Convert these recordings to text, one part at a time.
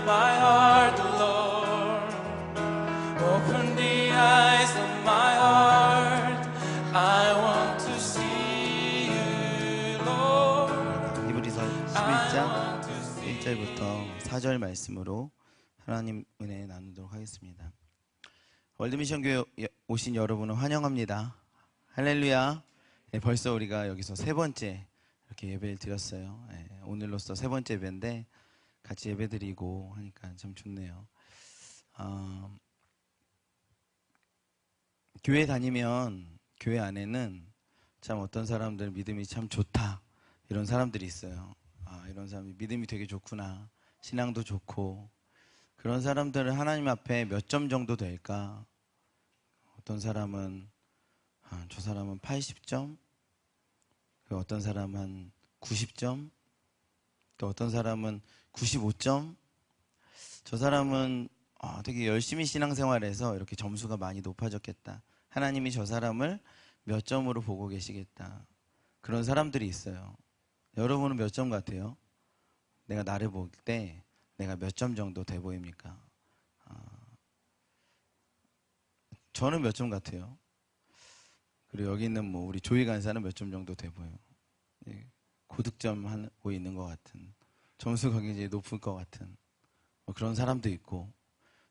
my heart, Lord. Open the eyes of my heart. I want to see you, Lord. 히브리서 11장 1절부터 4절 말씀으로 하나님 은혜 나누도록 하겠습니다. 월드미션교회 오신 여러분을 환영합니다. 할렐루야. 네, 벌써 우리가 여기서 세 번째 이렇게 예배를 드렸어요. 네, 오늘로써 세 번째 예배인데 같이 예배 드리고 하니까 참 좋네요. 교회 다니면 교회 안에는 참 어떤 사람들 믿음이 참 좋다 이런 사람들이 있어요. 이런 사람이 믿음이 되게 좋구나, 신앙도 좋고, 그런 사람들은 하나님 앞에 몇 점 정도 될까? 어떤 사람은 저 사람은 80점, 어떤 사람은 한 90점, 또 어떤 사람은 95점. 저 사람은 되게 열심히 신앙생활해서 이렇게 점수가 많이 높아졌겠다. 하나님이 저 사람을 몇 점으로 보고 계시겠다. 그런 사람들이 있어요. 여러분은 몇 점 같아요? 내가 나를 볼 때 내가 몇 점 정도 돼 보입니까? 저는 몇 점 같아요? 그리고 여기 있는 우리 조이 간사는 몇 점 정도 돼 보여요? 고득점 하고 있는 것 같은, 점수가 굉장히 높을 것 같은 그런 사람도 있고,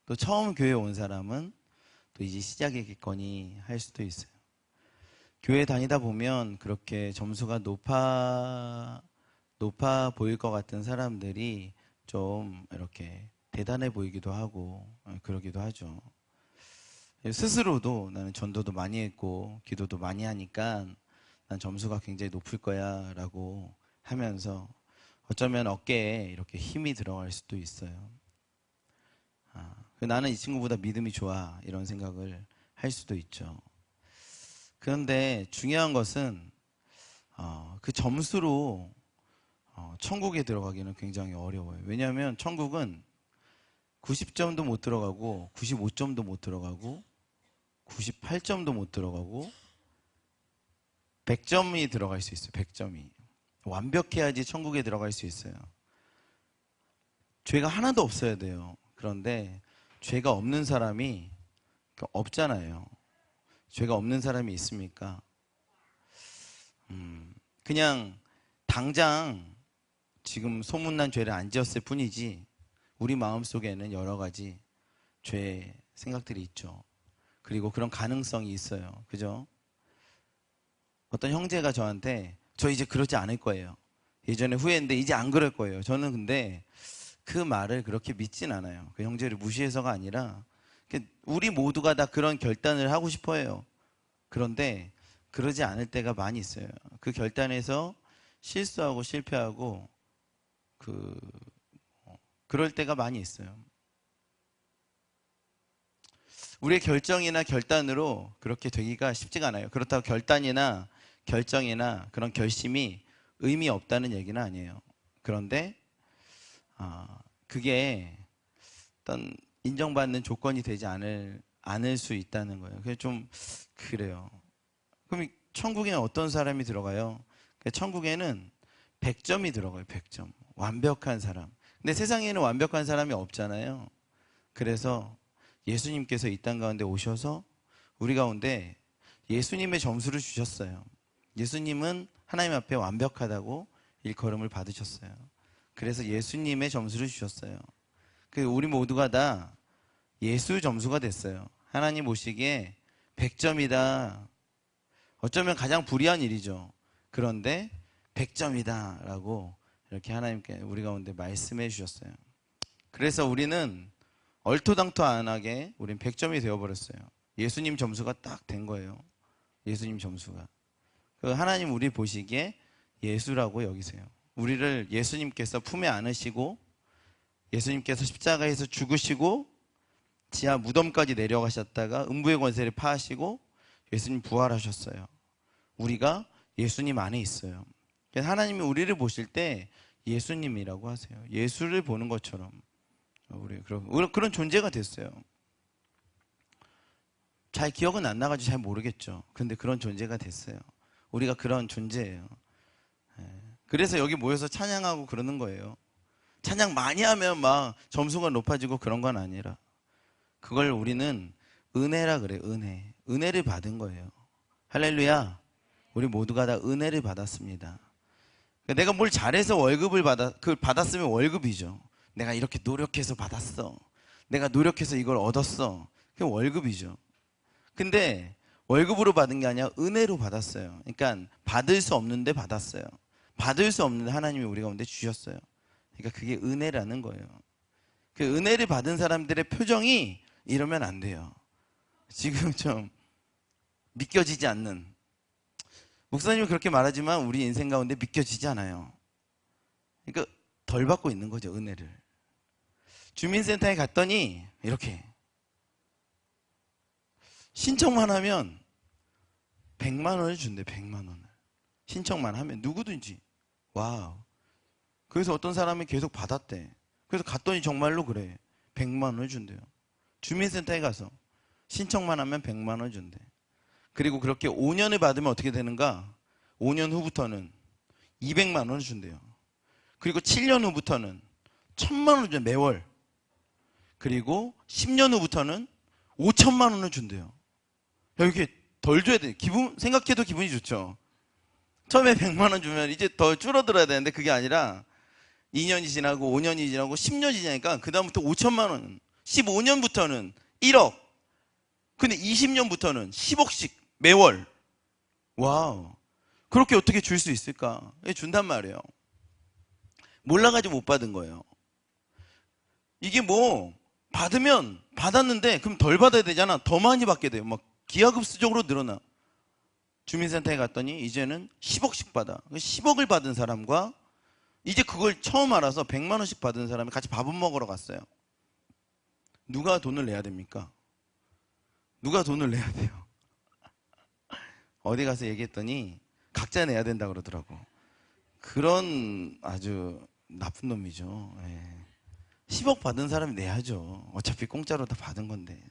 또 처음 교회에 온 사람은 또 이제 시작이겠거니 할 수도 있어요. 교회 다니다 보면 그렇게 점수가 높아 보일 것 같은 사람들이 좀 이렇게 대단해 보이기도 하고 그러기도 하죠. 스스로도 나는 전도도 많이 했고 기도도 많이 하니까 난 점수가 굉장히 높을 거야 라고 하면서 어쩌면 어깨에 이렇게 힘이 들어갈 수도 있어요. 나는 이 친구보다 믿음이 좋아 이런 생각을 할 수도 있죠. 그런데 중요한 것은 그 점수로 천국에 들어가기는 굉장히 어려워요. 왜냐하면 천국은 90점도 못 들어가고 95점도 못 들어가고 98점도 못 들어가고 100점이 들어갈 수 있어요. 100점이 완벽해야지 천국에 들어갈 수 있어요. 죄가 하나도 없어야 돼요. 그런데 죄가 없는 사람이 없잖아요. 죄가 없는 사람이 있습니까? 그냥 당장 지금 소문난 죄를 안 지었을 뿐이지 우리 마음속에는 여러 가지 죄 생각들이 있죠. 그리고 그런 가능성이 있어요. 그죠? 어떤 형제가 저한테 저 이제 그러지 않을 거예요. 예전에 후회했는데 이제 안 그럴 거예요. 저는 근데 그 말을 그렇게 믿진 않아요. 그 형제를 무시해서가 아니라 우리 모두가 다 그런 결단을 하고 싶어 해요. 그런데 그러지 않을 때가 많이 있어요. 그 결단에서 실수하고 실패하고 그럴 때가 많이 있어요. 우리의 결정이나 결단으로 그렇게 되기가 쉽지가 않아요. 그렇다고 결단이나 결정이나 그런 결심이 의미 없다는 얘기는 아니에요. 그런데 그게 어떤 인정받는 조건이 되지 않을 수 있다는 거예요. 그게 좀 그래요. 그럼 천국에는 어떤 사람이 들어가요? 천국에는 100점이 들어가요. 100점. 완벽한 사람. 근데 세상에는 완벽한 사람이 없잖아요. 그래서 예수님께서 이 땅 가운데 오셔서 우리 가운데 예수님의 점수를 주셨어요. 예수님은 하나님 앞에 완벽하다고 일컬음을 받으셨어요. 그래서 예수님의 점수를 주셨어요. 우리 모두가 다 예수 점수가 됐어요. 하나님 보시기에 100점이다. 어쩌면 가장 불의한 일이죠. 그런데 100점이다 라고 이렇게 하나님께 우리 가운데 말씀해 주셨어요. 그래서 우리는 얼토당토 안 하게 우린 100점이 되어버렸어요. 예수님 점수가 딱 된 거예요. 예수님 점수가. 하나님 우리 보시기에 예수라고 여기세요. 우리를 예수님께서 품에 안으시고 예수님께서 십자가에서 죽으시고 지하 무덤까지 내려가셨다가 음부의 권세를 파하시고 예수님 부활하셨어요. 우리가 예수님 안에 있어요. 하나님이 우리를 보실 때 예수님이라고 하세요. 예수를 보는 것처럼 우리 그런 존재가 됐어요. 잘 기억은 안 나가지고 잘 모르겠죠. 근데 그런 존재가 됐어요. 우리가 그런 존재예요. 그래서 여기 모여서 찬양하고 그러는 거예요. 찬양 많이 하면 막 점수가 높아지고 그런 건 아니라, 그걸 우리는 은혜라 그래요. 은혜를 받은 거예요. 할렐루야. 우리 모두가 다 은혜를 받았습니다. 내가 뭘 잘해서 월급을 받았으면 월급이죠. 내가 이렇게 노력해서 받았어, 내가 노력해서 이걸 얻었어, 그게 월급이죠. 근데 월급으로 받은 게 아니라 은혜로 받았어요. 그러니까 받을 수 없는데 받았어요. 받을 수 없는데 하나님이 우리 가운데 주셨어요. 그러니까 그게 은혜라는 거예요. 그 은혜를 받은 사람들의 표정이 이러면 안 돼요. 지금 좀 믿겨지지 않는, 목사님이 그렇게 말하지만 우리 인생 가운데 믿겨지지 않아요. 그러니까 덜 받고 있는 거죠, 은혜를. 주민센터에 갔더니 이렇게 신청만 하면 100만 원을 준대. 100만 원을 신청만 하면 누구든지. 와우. 그래서 어떤 사람이 계속 받았대. 그래서 갔더니 정말로 그래, 100만 원을 준대요. 주민센터에 가서 신청만 하면 100만 원 준대. 그리고 그렇게 5년을 받으면 어떻게 되는가? 5년 후부터는 200만 원을 준대요. 그리고 7년 후부터는 1000만 원을 준대, 매월. 그리고 10년 후부터는 5천만 원을 준대요. 이렇게 덜 줘야 돼. 생각해도 기분이 좋죠. 처음에 100만 원 주면 이제 더 줄어들어야 되는데 그게 아니라 2년이 지나고 5년이 지나고 10년이 지나니까 그 다음부터 5천만 원, 15년부터는 1억, 근데 20년부터는 10억씩 매월. 와우. 그렇게 어떻게 줄 수 있을까? 준단 말이에요. 몰라가지고 못 받은 거예요. 이게 뭐 받으면 받았는데 그럼 덜 받아야 되잖아. 더 많이 받게 돼요. 막 기하급수적으로 늘어나. 주민센터에 갔더니 이제는 10억씩 받아. 10억을 받은 사람과 이제 그걸 처음 알아서 100만 원씩 받은 사람이 같이 밥을 먹으러 갔어요. 누가 돈을 내야 됩니까? 누가 돈을 내야 돼요? 어디 가서 얘기했더니 각자 내야 된다 그러더라고. 그런 아주 나쁜 놈이죠. 예. 10억 받은 사람이 내야죠. 어차피 공짜로 다 받은 건데.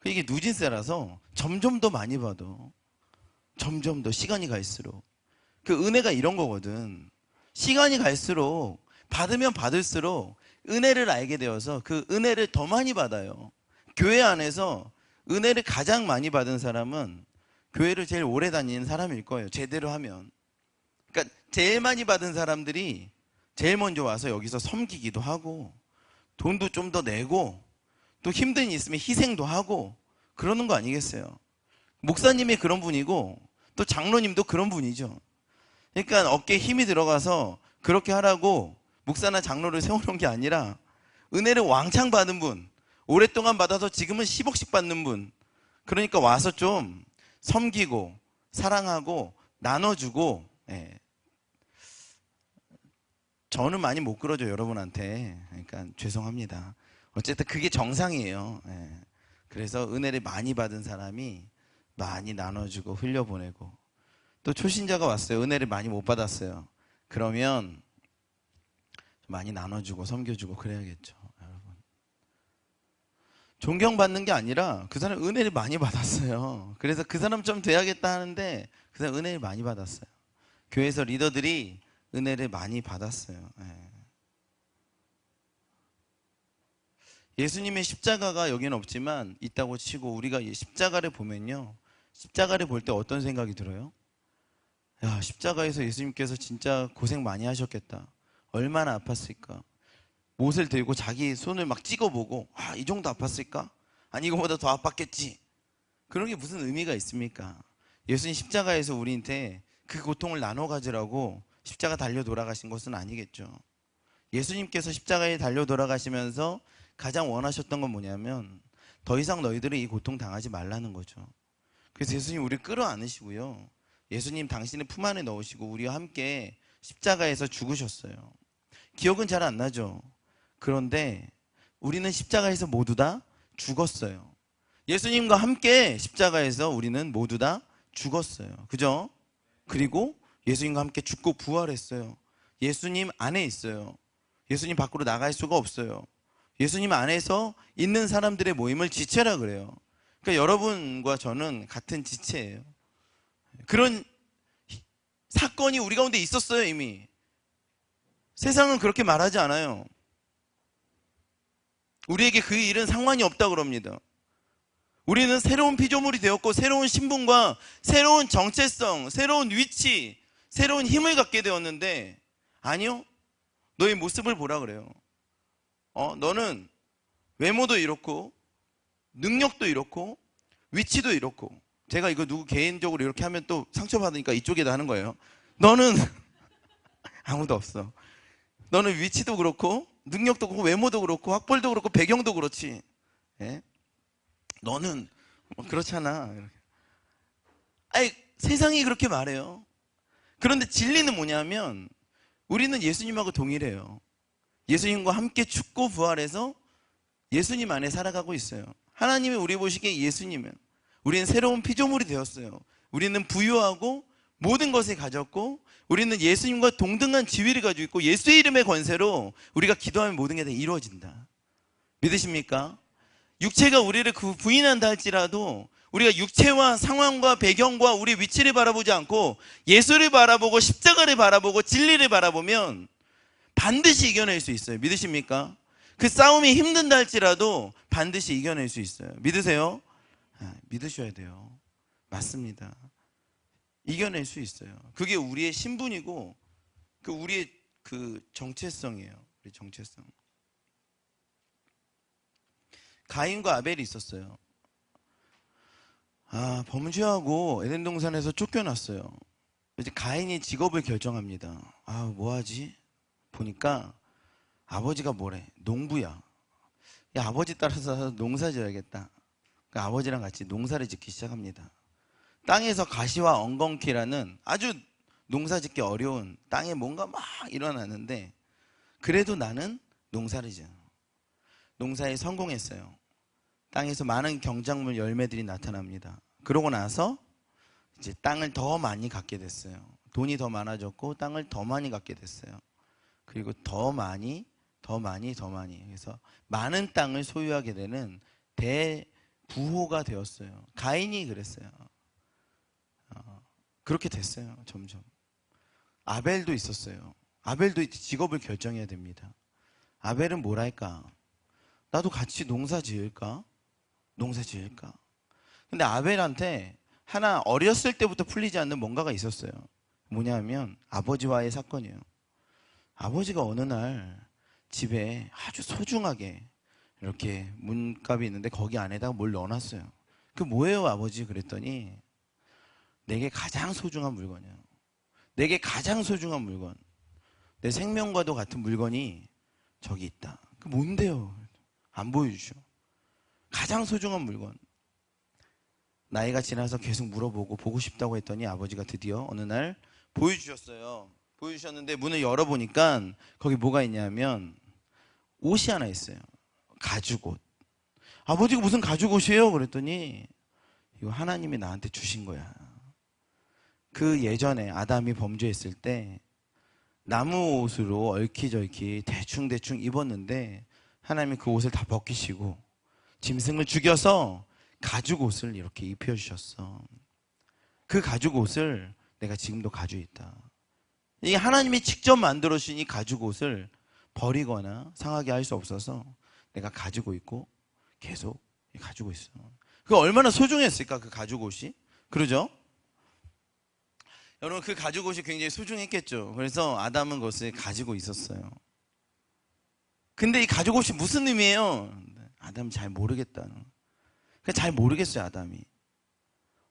이게 누진세라서 점점 더 많이 받아. 점점 더 시간이 갈수록. 그 은혜가 이런 거거든. 시간이 갈수록 받으면 받을수록 은혜를 알게 되어서 그 은혜를 더 많이 받아요. 교회 안에서 은혜를 가장 많이 받은 사람은 교회를 제일 오래 다니는 사람일 거예요. 제대로 하면. 그러니까 제일 많이 받은 사람들이 제일 먼저 와서 여기서 섬기기도 하고 돈도 좀 더 내고 또 힘든 일 있으면 희생도 하고 그러는 거 아니겠어요? 목사님이 그런 분이고 또 장로님도 그런 분이죠. 그러니까 어깨에 힘이 들어가서 그렇게 하라고 목사나 장로를 세워놓은 게 아니라 은혜를 왕창 받은 분, 오랫동안 받아서 지금은 10억씩 받는 분, 그러니까 와서 좀 섬기고 사랑하고 나눠주고. 예. 저는 많이 못 그러죠, 여러분한테. 그러니까 죄송합니다. 어쨌든 그게 정상이에요. 예. 그래서 은혜를 많이 받은 사람이 많이 나눠주고 흘려보내고, 또 초신자가 왔어요. 은혜를 많이 못 받았어요. 그러면 많이 나눠주고 섬겨주고 그래야겠죠, 여러분. 존경받는 게 아니라 그 사람 은혜를 많이 받았어요. 그래서 그 사람처럼 돼야겠다 하는데 그 사람 은혜를 많이 받았어요. 교회에서 리더들이 은혜를 많이 받았어요. 예수님의 십자가가 여기는 없지만 있다고 치고 우리가 십자가를 보면요, 십자가를 볼 때 어떤 생각이 들어요? 야, 십자가에서 예수님께서 진짜 고생 많이 하셨겠다. 얼마나 아팠을까? 못을 들고 자기 손을 막 찍어보고, 아, 이 정도 아팠을까? 아니, 이거보다 더 아팠겠지. 그런 게 무슨 의미가 있습니까? 예수님 십자가에서 우리한테 그 고통을 나눠 가지라고 십자가 달려 돌아가신 것은 아니겠죠. 예수님께서 십자가에 달려 돌아가시면서 가장 원하셨던 건 뭐냐면 더 이상 너희들이 이 고통 당하지 말라는 거죠. 그래서 예수님 우리를 끌어안으시고요, 예수님 당신의 품 안에 넣으시고 우리와 함께 십자가에서 죽으셨어요. 기억은 잘 안 나죠. 그런데 우리는 십자가에서 모두 다 죽었어요. 예수님과 함께 십자가에서 우리는 모두 다 죽었어요. 그죠? 그리고 예수님과 함께 죽고 부활했어요. 예수님 안에 있어요. 예수님 밖으로 나갈 수가 없어요. 예수님 안에서 있는 사람들의 모임을 지체라 그래요. 그러니까 여러분과 저는 같은 지체예요. 그런 사건이 우리 가운데 있었어요, 이미. 세상은 그렇게 말하지 않아요. 우리에게 그 일은 상관이 없다 그럽니다. 우리는 새로운 피조물이 되었고 새로운 신분과 새로운 정체성, 새로운 위치, 새로운 힘을 갖게 되었는데 아니요. 너의 모습을 보라 그래요. 너는 외모도 이렇고 능력도 이렇고 위치도 이렇고 제가 이거 누구 개인적으로 이렇게 하면 또 상처받으니까 이쪽에다 하는 거예요. 너는 아무도 없어. 너는 위치도 그렇고 능력도 그렇고 외모도 그렇고 학벌도 그렇고 배경도 그렇지. 예? 너는 그렇잖아. 아니, 세상이 그렇게 말해요. 그런데 진리는 뭐냐면 우리는 예수님하고 동일해요. 예수님과 함께 죽고 부활해서 예수님 안에 살아가고 있어요. 하나님이 우리 보시기에 예수님은 우리는 새로운 피조물이 되었어요. 우리는 부유하고 모든 것을 가졌고 우리는 예수님과 동등한 지위를 가지고 있고 예수의 이름의 권세로 우리가 기도하면 모든 게 다 이루어진다. 믿으십니까? 육체가 우리를 부인한다 할지라도 우리가 육체와 상황과 배경과 우리 위치를 바라보지 않고 예수를 바라보고 십자가를 바라보고 진리를 바라보면 반드시 이겨낼 수 있어요. 믿으십니까? 그 싸움이 힘든다 할지라도 반드시 이겨낼 수 있어요. 믿으세요? 믿으셔야 돼요. 맞습니다. 이겨낼 수 있어요. 그게 우리의 신분이고 우리의 그 정체성이에요. 우리 정체성. 가인과 아벨이 있었어요. 범죄하고 에덴 동산에서 쫓겨났어요. 이제 가인이 직업을 결정합니다. 뭐하지? 보니까 아버지가 뭐래? 농부야. 야, 아버지 따라서 농사 지어야겠다. 그러니까 아버지랑 같이 농사를 짓기 시작합니다. 땅에서 가시와 엉겅퀴라는 아주 농사 짓기 어려운 땅에 뭔가 막 일어나는데 그래도 나는 농사를 지어. 농사에 성공했어요. 땅에서 많은 경작물 열매들이 나타납니다. 그러고 나서 이제 땅을 더 많이 갖게 됐어요. 돈이 더 많아졌고 땅을 더 많이 갖게 됐어요. 그리고 더 많이. 그래서 많은 땅을 소유하게 되는 대부호가 되었어요. 가인이 그랬어요. 그렇게 됐어요. 점점. 아벨도 있었어요. 아벨도 직업을 결정해야 됩니다. 아벨은 뭐랄까? 나도 같이 농사 지을까? 근데 아벨한테 하나 어렸을 때부터 풀리지 않는 뭔가가 있었어요. 뭐냐면 아버지와의 사건이에요. 아버지가 어느 날 집에 아주 소중하게 이렇게 문갑이 있는데 거기 안에다가 뭘 넣어놨어요. 그 뭐예요 아버지? 그랬더니 내게 가장 소중한 물건이에요. 내게 가장 소중한 물건, 내 생명과도 같은 물건이 저기 있다. 그 뭔데요? 안 보여주죠. 가장 소중한 물건. 나이가 지나서 계속 물어보고 보고 싶다고 했더니 아버지가 드디어 어느 날 보여주셨어요. 보여주셨는데 문을 열어보니까 거기 뭐가 있냐면 옷이 하나 있어요. 가죽옷. 아버지가 무슨 가죽옷이에요? 그랬더니 이거 하나님이 나한테 주신 거야. 그 예전에 아담이 범죄했을 때 나무 옷으로 얽히저얽히 대충 입었는데 하나님이 그 옷을 다 벗기시고 짐승을 죽여서 가죽옷을 이렇게 입혀주셨어. 그 가죽옷을 내가 지금도 가지고 있다. 이게 하나님이 직접 만들어주신 이 가죽옷을 버리거나 상하게 할 수 없어서 내가 가지고 있고 계속 가지고 있어. 그 얼마나 소중했을까 그 가죽옷이? 그러죠? 여러분 그 가죽옷이 굉장히 소중했겠죠. 그래서 아담은 그것을 가지고 있었어요. 근데 이 가죽옷이 무슨 의미예요? 아담 잘 모르겠다. 잘 모르겠어요 아담이.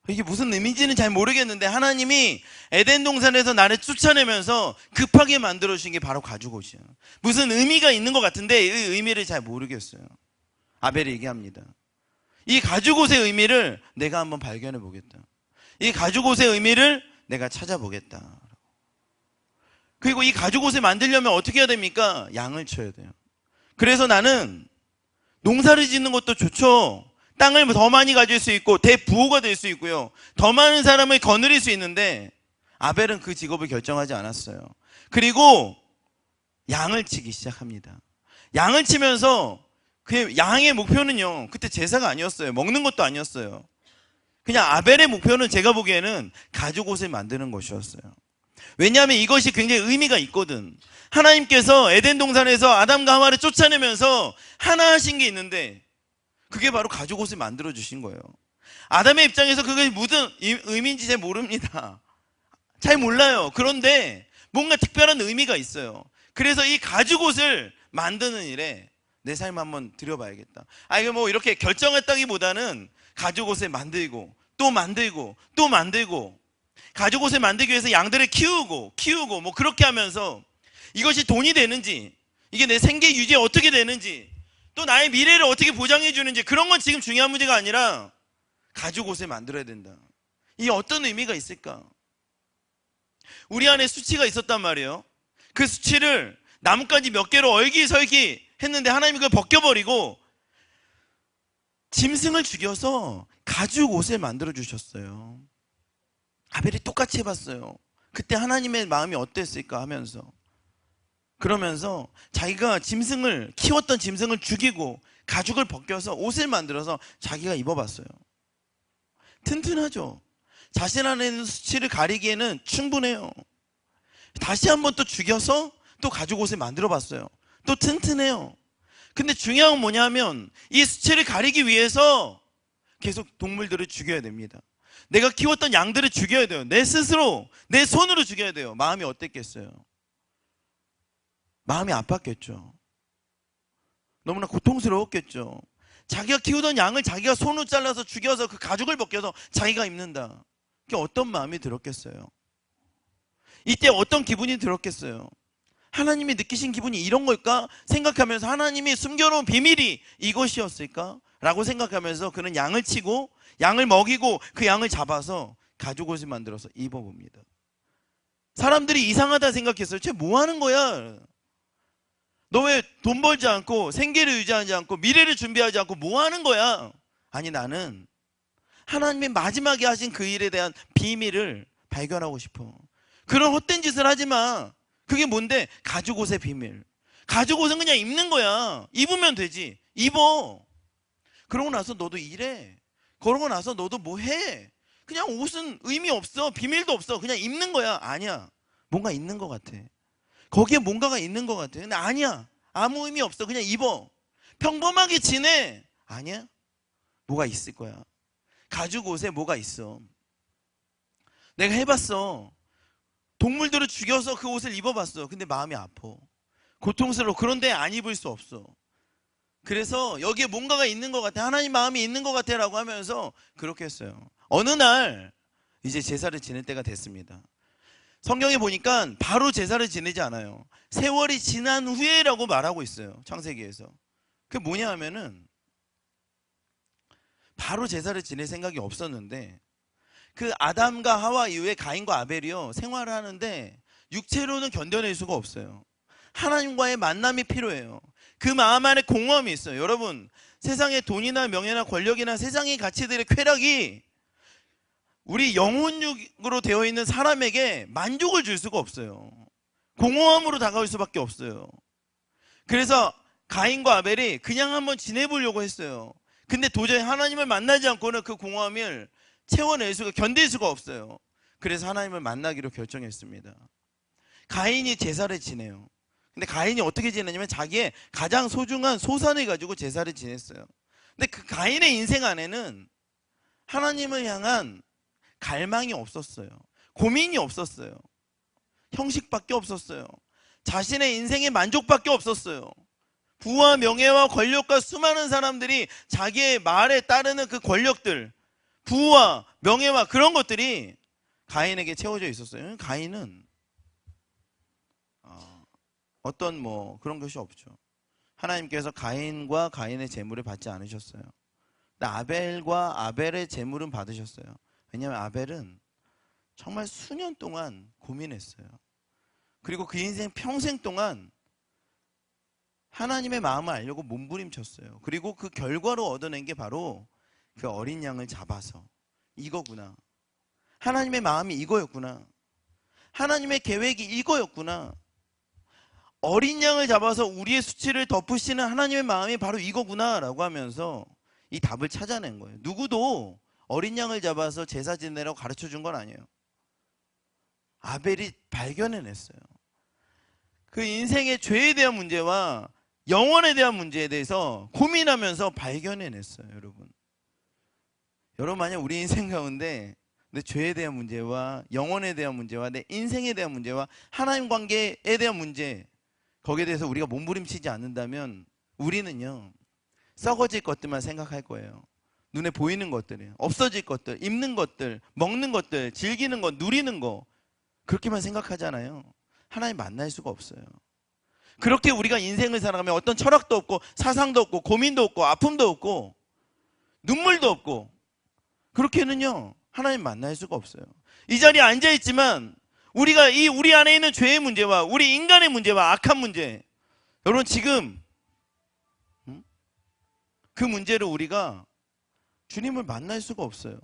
이게 무슨 의미인지는 잘 모르겠는데 하나님이 에덴 동산에서 나를 쫓아내면서 급하게 만들어주신 게 바로 가죽옷이에요. 무슨 의미가 있는 것 같은데 이 의미를 잘 모르겠어요. 아벨이 얘기합니다. 이 가죽옷의 의미를 내가 한번 발견해 보겠다. 이 가죽옷의 의미를 내가 찾아보겠다. 그리고 이 가죽옷을 만들려면 어떻게 해야 됩니까? 양을 쳐야 돼요. 그래서 나는 농사를 짓는 것도 좋죠. 땅을 더 많이 가질 수 있고 대부호가 될 수 있고요. 더 많은 사람을 거느릴 수 있는데 아벨은 그 직업을 결정하지 않았어요. 그리고 양을 치기 시작합니다. 양을 치면서 그 양의 목표는요. 그때 제사가 아니었어요. 먹는 것도 아니었어요. 그냥 아벨의 목표는 제가 보기에는 가죽옷을 만드는 것이었어요. 왜냐하면 이것이 굉장히 의미가 있거든. 하나님께서 에덴 동산에서 아담과 하와를 쫓아내면서 하나 하신 게 있는데 그게 바로 가죽 옷을 만들어 주신 거예요. 아담의 입장에서 그게 무슨 의미인지 잘 모릅니다. 잘 몰라요. 그런데 뭔가 특별한 의미가 있어요. 그래서 이 가죽 옷을 만드는 일에 내 삶 한번 들여봐야겠다. 이거 뭐 이렇게 결정했다기보다는 가죽 옷을 만들고 또 만들고 또 만들고 가죽 옷을 만들기 위해서 양들을 키우고 뭐 그렇게 하면서 이것이 돈이 되는지, 이게 내 생계 유지에 어떻게 되는지, 또 나의 미래를 어떻게 보장해 주는지, 그런 건 지금 중요한 문제가 아니라 가죽 옷을 만들어야 된다. 이게 어떤 의미가 있을까? 우리 안에 수치가 있었단 말이에요. 그 수치를 나뭇가지 몇 개로 얼기설기 했는데 하나님이 그걸 벗겨버리고 짐승을 죽여서 가죽 옷을 만들어 주셨어요. 아벨이 똑같이 해봤어요. 그때 하나님의 마음이 어땠을까 하면서, 그러면서 자기가 키웠던 짐승을 죽이고 가죽을 벗겨서 옷을 만들어서 자기가 입어봤어요. 튼튼하죠. 자신 안에 있는 수치를 가리기에는 충분해요. 다시 한번 또 죽여서 또 가죽 옷을 만들어 봤어요. 또 튼튼해요. 근데 중요한 건 뭐냐면 이 수치를 가리기 위해서 계속 동물들을 죽여야 됩니다. 내가 키웠던 양들을 죽여야 돼요. 내 스스로, 내 손으로 죽여야 돼요. 마음이 어땠겠어요? 마음이 아팠겠죠. 너무나 고통스러웠겠죠. 자기가 키우던 양을 자기가 손으로 잘라서 죽여서 그 가죽을 벗겨서 자기가 입는다. 그게 어떤 마음이 들었겠어요? 이때 어떤 기분이 들었겠어요? 하나님이 느끼신 기분이 이런 걸까? 생각하면서 하나님이 숨겨놓은 비밀이 이것이었을까? 라고 생각하면서 그는 양을 치고 양을 먹이고 그 양을 잡아서 가죽 옷을 만들어서 입어봅니다. 사람들이 이상하다 생각했어요. 쟤 뭐 하는 거야? 너 왜 돈 벌지 않고 생계를 유지하지 않고 미래를 준비하지 않고 뭐 하는 거야? 아니, 나는 하나님이 마지막에 하신 그 일에 대한 비밀을 발견하고 싶어. 그런 헛된 짓을 하지 마. 그게 뭔데? 가죽 옷의 비밀. 가죽 옷은 그냥 입는 거야. 입으면 되지. 입어. 그러고 나서 너도 일해. 그러고 나서 너도 뭐 해. 그냥 옷은 의미 없어. 비밀도 없어. 그냥 입는 거야. 아니야. 뭔가 있는 것 같아. 거기에 뭔가가 있는 것 같아. 근데 아니야. 아무 의미 없어. 그냥 입어. 평범하게 지내. 아니야. 뭐가 있을 거야. 가죽 옷에 뭐가 있어. 내가 해봤어. 동물들을 죽여서 그 옷을 입어봤어. 근데 마음이 아파. 고통스러워. 그런데 안 입을 수 없어. 그래서 여기에 뭔가가 있는 것 같아. 하나님 마음이 있는 것 같아 라고 하면서 그렇게 했어요. 어느 날 이제 제사를 지낼 때가 됐습니다. 성경에 보니까 바로 제사를 지내지 않아요. 세월이 지난 후에라고 말하고 있어요. 창세기에서. 그게 뭐냐 하면은 바로 제사를 지낼 생각이 없었는데 그 아담과 하와 이후에 가인과 아벨이요 생활을 하는데 육체로는 견뎌낼 수가 없어요. 하나님과의 만남이 필요해요. 그 마음 안에 공허함이 있어요. 여러분, 세상의 돈이나 명예나 권력이나 세상의 가치들의 쾌락이 우리 영혼육으로 되어 있는 사람에게 만족을 줄 수가 없어요. 공허함으로 다가올 수밖에 없어요. 그래서 가인과 아벨이 그냥 한번 지내보려고 했어요. 근데 도저히 하나님을 만나지 않고는 그 공허함을 견딜 수가 없어요. 그래서 하나님을 만나기로 결정했습니다. 가인이 제사를 지내요. 근데 가인이 어떻게 지내냐면 자기의 가장 소중한 소산을 가지고 제사를 지냈어요. 근데 그 가인의 인생 안에는 하나님을 향한 갈망이 없었어요. 고민이 없었어요. 형식밖에 없었어요. 자신의 인생의 만족밖에 없었어요. 부와 명예와 권력과 수많은 사람들이 자기의 말에 따르는 그 권력들, 부와 명예와 그런 것들이 가인에게 채워져 있었어요. 가인은 어떤 그런 것이 없죠. 하나님께서 가인과 가인의 재물을 받지 않으셨어요. 근데 아벨과 아벨의 재물은 받으셨어요. 왜냐하면 아벨은 정말 수년 동안 고민했어요. 그리고 그 인생 평생 동안 하나님의 마음을 알려고 몸부림쳤어요. 그리고 그 결과로 얻어낸 게 바로 그 어린 양을 잡아서 이거구나. 하나님의 마음이 이거였구나. 하나님의 계획이 이거였구나. 어린 양을 잡아서 우리의 수치를 덮으시는 하나님의 마음이 바로 이거구나 라고 하면서 이 답을 찾아낸 거예요. 누구도 어린 양을 잡아서 제사 지내라고 가르쳐 준 건 아니에요. 아벨이 발견해냈어요. 그 인생의 죄에 대한 문제와 영혼에 대한 문제에 대해서 고민하면서 발견해냈어요. 여러분 만약 우리 인생 가운데 내 죄에 대한 문제와 영혼에 대한 문제와 내 인생에 대한 문제와 하나님 관계에 대한 문제, 거기에 대해서 우리가 몸부림치지 않는다면 우리는요, 썩어질 것들만 생각할 거예요. 눈에 보이는 것들이에요. 없어질 것들, 입는 것들, 먹는 것들, 즐기는 것, 누리는 거, 그렇게만 생각하잖아요. 하나님 만날 수가 없어요. 그렇게 우리가 인생을 살아가면 어떤 철학도 없고 사상도 없고 고민도 없고 아픔도 없고 눈물도 없고, 그렇게는요 하나님 만날 수가 없어요. 이 자리에 앉아있지만 우리가 우리 안에 있는 죄의 문제와 우리 인간의 문제와 악한 문제, 여러분 지금 그 문제를 우리가 주님을 만날 수가 없어요.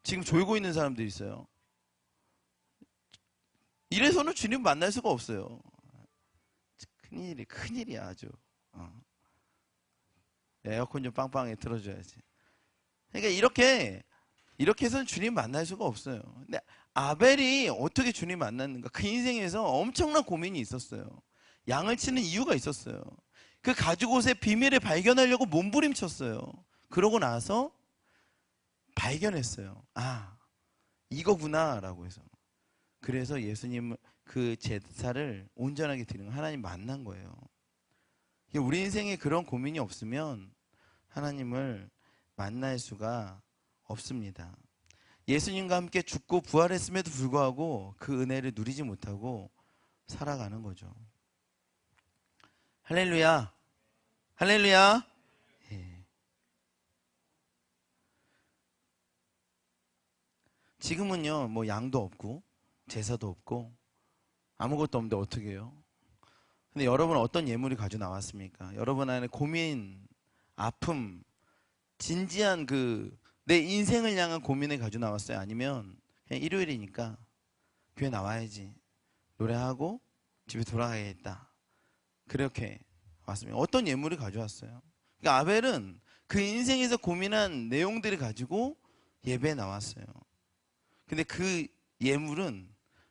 지금 졸고 있는 사람들이 있어요. 이래서는 주님 만날 수가 없어요. 큰일이야 아주. 에어컨 좀 빵빵하게 틀어줘야지. 그러니까 이렇게 해서는 주님 만날 수가 없어요. 근데 아벨이 어떻게 주님 만났는가? 그 인생에서 엄청난 고민이 있었어요. 양을 치는 이유가 있었어요. 그 가죽옷의 비밀을 발견하려고 몸부림쳤어요. 그러고 나서 발견했어요. 아, 이거구나 라고 해서. 그래서 예수님 그 제사를 온전하게 드리는 하나님 만난 거예요. 우리 인생에 그런 고민이 없으면 하나님을 만날 수가 없습니다. 예수님과 함께 죽고 부활했음에도 불구하고 그 은혜를 누리지 못하고 살아가는 거죠. 할렐루야, 할렐루야. 예. 지금은요 뭐 양도 없고 제사도 없고 아무것도 없는데 어떻게 해요? 근데 여러분은 어떤 예물이 가지고 나왔습니까? 여러분 안에 고민, 아픔, 진지한 내 인생을 향한 고민을 가지고 나왔어요? 아니면 그냥 일요일이니까 교회 나와야지, 노래하고 집에 돌아가야겠다, 그렇게 왔습니다. 어떤 예물을 가져왔어요? 그러니까 아벨은 그 인생에서 고민한 내용들을 가지고 예배에 나왔어요. 근데 그 예물은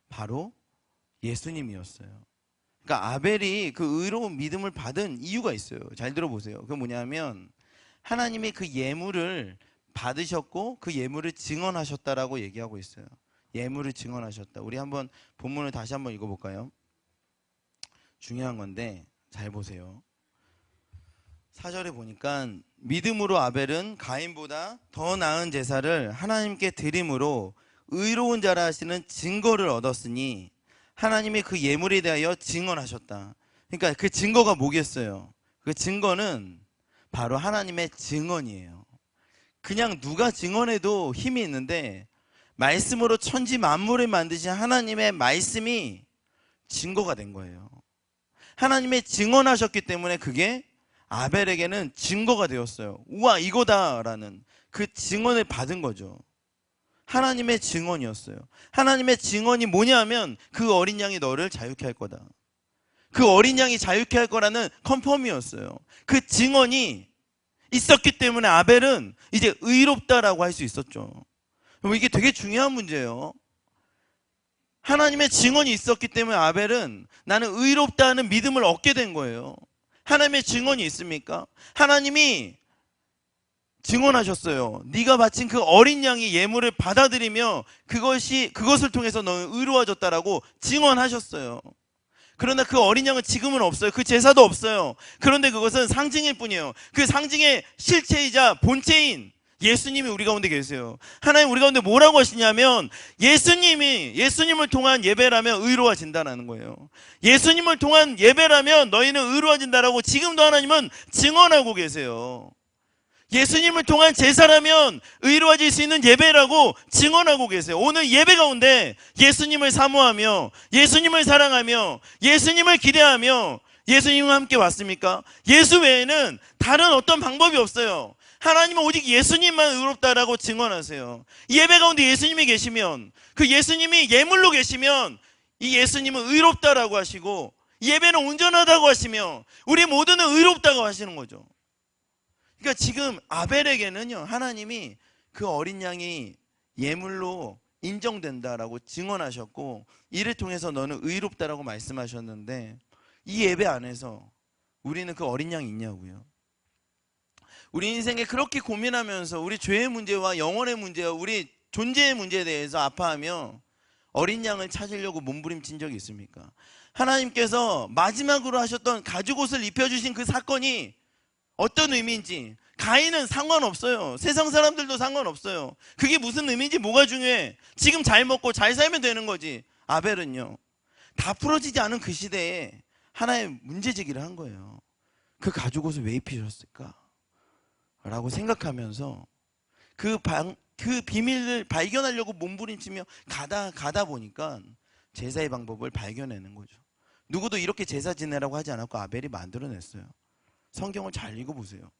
바로 예수님이었어요. 그러니까 아벨이 그 의로운 믿음을 받은 이유가 있어요. 잘 들어보세요. 그게 뭐냐면 하나님이 그 예물을 받으셨고 그 예물을 증언하셨다라고 얘기하고 있어요. 예물을 증언하셨다. 우리 한번 본문을 다시 한번 읽어볼까요? 중요한 건데 잘 보세요. 4절에 보니까 믿음으로 아벨은 가인보다 더 나은 제사를 하나님께 드림으로 의로운 자라 하시는 증거를 얻었으니 하나님이 그 예물에 대하여 증언하셨다. 그러니까 그 증거가 뭐겠어요? 그 증거는 바로 하나님의 증언이에요. 그냥 누가 증언해도 힘이 있는데 말씀으로 천지 만물을 만드신 하나님의 말씀이 증거가 된 거예요. 하나님의 증언하셨기 때문에 그게 아벨에게는 증거가 되었어요. 우와, 이거다라는 그 증언을 받은 거죠. 하나님의 증언이었어요. 하나님의 증언이 뭐냐면 그 어린 양이 너를 자유케 할 거다. 그 어린 양이 자유케 할 거라는 컨펌이었어요. 그 증언이 있었기 때문에 아벨은 이제 의롭다라고 할 수 있었죠. 이게 되게 중요한 문제예요. 하나님의 증언이 있었기 때문에 아벨은 나는 의롭다는 믿음을 얻게 된 거예요. 하나님의 증언이 있습니까? 하나님이 증언하셨어요. 네가 바친 그 어린 양의 예물을 받아들이며 그것을 통해서 너는 의로워졌다라고 증언하셨어요. 그러나 그 어린 양은 지금은 없어요. 그 제사도 없어요. 그런데 그것은 상징일 뿐이에요. 그 상징의 실체이자 본체인 예수님이 우리 가운데 계세요. 하나님 우리 가운데 뭐라고 하시냐면 예수님을 통한 예배라면 의로워진다는 거예요. 예수님을 통한 예배라면 너희는 의로워진다라고 지금도 하나님은 증언하고 계세요. 예수님을 통한 제사라면 의로워질 수 있는 예배라고 증언하고 계세요. 오늘 예배 가운데 예수님을 사모하며 예수님을 사랑하며 예수님을 기대하며 예수님과 함께 왔습니까? 예수 외에는 다른 어떤 방법이 없어요. 하나님은 오직 예수님만 의롭다라고 증언하세요. 예배 가운데 예수님이 계시면, 그 예수님이 예물로 계시면 이 예수님은 의롭다라고 하시고 예배는 온전하다고 하시며 우리 모두는 의롭다고 하시는 거죠. 그러니까 지금 아벨에게는요, 하나님이 그 어린 양이 예물로 인정된다라고 증언하셨고 이를 통해서 너는 의롭다라고 말씀하셨는데 이 예배 안에서 우리는 그 어린 양이 있냐고요. 우리 인생에 그렇게 고민하면서 우리 죄의 문제와 영혼의 문제와 우리 존재의 문제에 대해서 아파하며 어린 양을 찾으려고 몸부림친 적이 있습니까? 하나님께서 마지막으로 하셨던 가죽옷을 입혀주신 그 사건이 어떤 의미인지 가인은 상관없어요. 세상 사람들도 상관없어요. 그게 무슨 의미인지 뭐가 중요해? 지금 잘 먹고 잘 살면 되는 거지. 아벨은요, 다 풀어지지 않은 그 시대에 하나의 문제제기를 한 거예요. 그 가죽옷을 왜 입히셨을까? 라고 생각하면서 그 비밀을 발견하려고 몸부림치며 가다 보니까 제사의 방법을 발견하는 거죠. 누구도 이렇게 제사 지내라고 하지 않았고 아벨이 만들어냈어요. 성경을 잘 읽어보세요.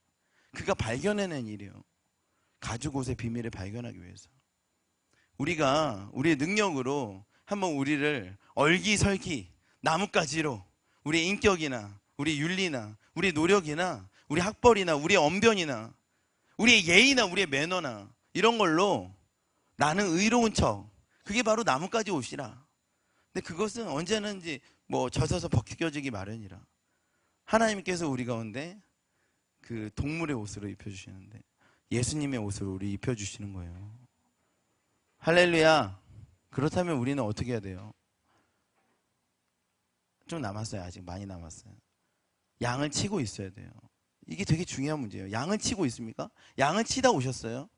그가 발견해낸 일이에요. 가죽옷의 비밀을 발견하기 위해서. 우리가 우리의 능력으로 한번 우리를 얼기설기 나뭇가지로 우리의 인격이나 우리 윤리나 우리 노력이나 우리 학벌이나 우리의 언변이나 우리의 예의나 우리의 매너나 이런 걸로 나는 의로운 척, 그게 바로 나뭇가지 옷이라. 근데 그것은 언제는지 뭐 젖어서 벗겨지기 마련이라. 하나님께서 우리 가운데 그 동물의 옷으로 입혀주시는데 예수님의 옷으로 우리 입혀주시는 거예요. 할렐루야. 그렇다면 우리는 어떻게 해야 돼요? 좀 남았어요. 아직 많이 남았어요. 양을 치고 있어야 돼요. 이게 되게 중요한 문제예요. 양을 치고 있습니까? 양을 치다 오셨어요?